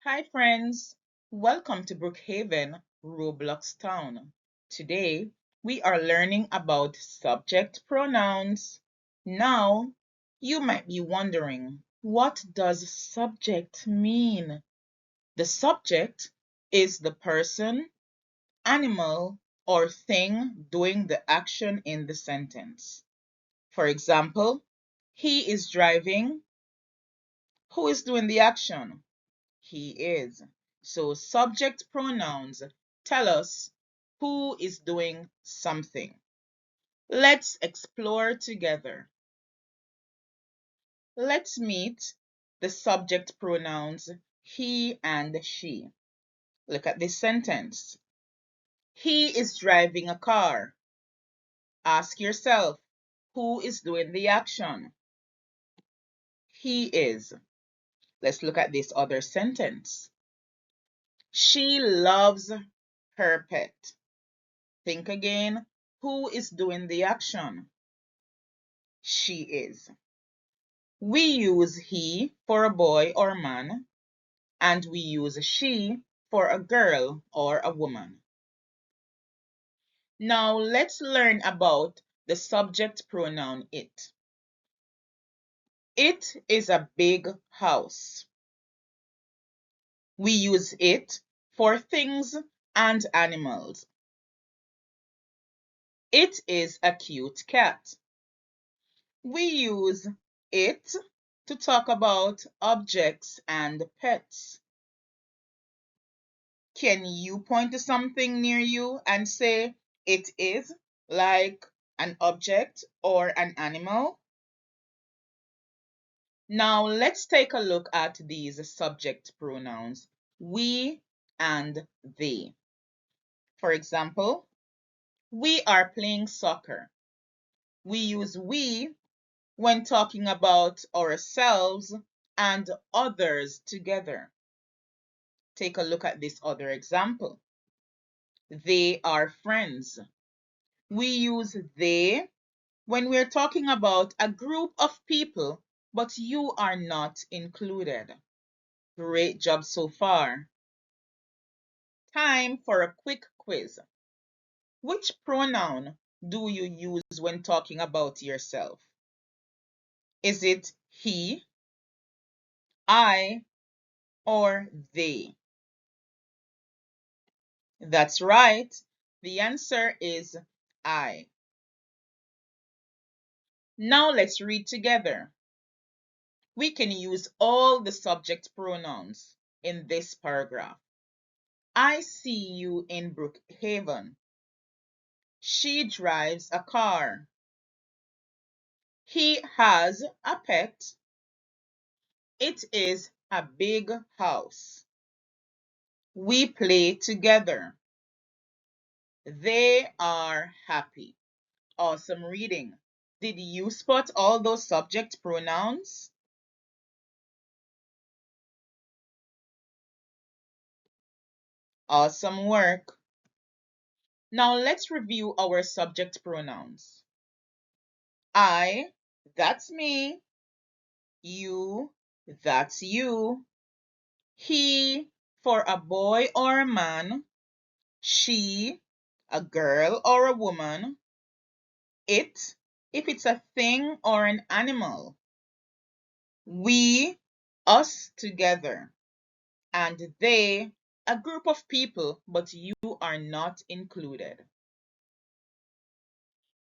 Hi friends, welcome to Brookhaven Roblox Town. Today we are learning about subject pronouns. Now you might be wondering, what does subject mean? The subject is the person, animal, or thing doing the action in the sentence. For example, he is driving. Who is doing the action? He is. So subject pronouns tell us who is doing something. Let's explore together. Let's meet the subject pronouns he and she. Look at this sentence. He is driving a car. Ask yourself, who is doing the action? He is. Let's look at this other sentence. She loves her pet. Think again. Who is doing the action? She is. We use he for a boy or man, and we use she for a girl or a woman. Now let's learn about the subject pronoun it. It is a big house. We use it for things and animals. It is a cute cat. We use it to talk about objects and pets. Can you point to something near you and say it is, like an object or an animal? Now let's take a look at these subject pronouns, we and they. For example, we are playing soccer. We use we when talking about ourselves and others together. Take a look at this other example. They are friends. We use they when we're talking about a group of people, but you are not included. Great job so far. Time for a quick quiz. Which pronoun do you use when talking about yourself? Is it he, I, or they? That's right. The answer is I. Now let's read together. We can use all the subject pronouns in this paragraph. I see you in Brookhaven. She drives a car. He has a pet. It is a big house. We play together. They are happy. Awesome reading. Did you spot all those subject pronouns? Awesome work. Now let's review our subject pronouns. I, that's me. You, that's you. He, for a boy or a man. She, a girl or a woman. It, if it's a thing or an animal. We, us together. And they, a group of people, but you are not included.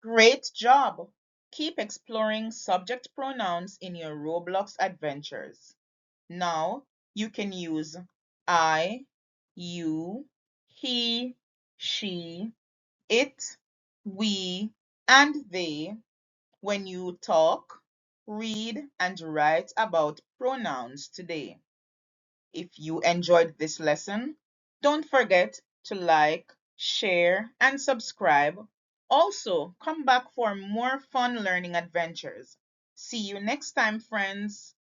Great job! Keep exploring subject pronouns in your Roblox adventures. Now you can use I, you, he, she, it, we, and they when you talk, read, and write about pronouns today. If you enjoyed this lesson, don't forget to like, share, and subscribe. Also, come back for more fun learning adventures. See you next time, friends.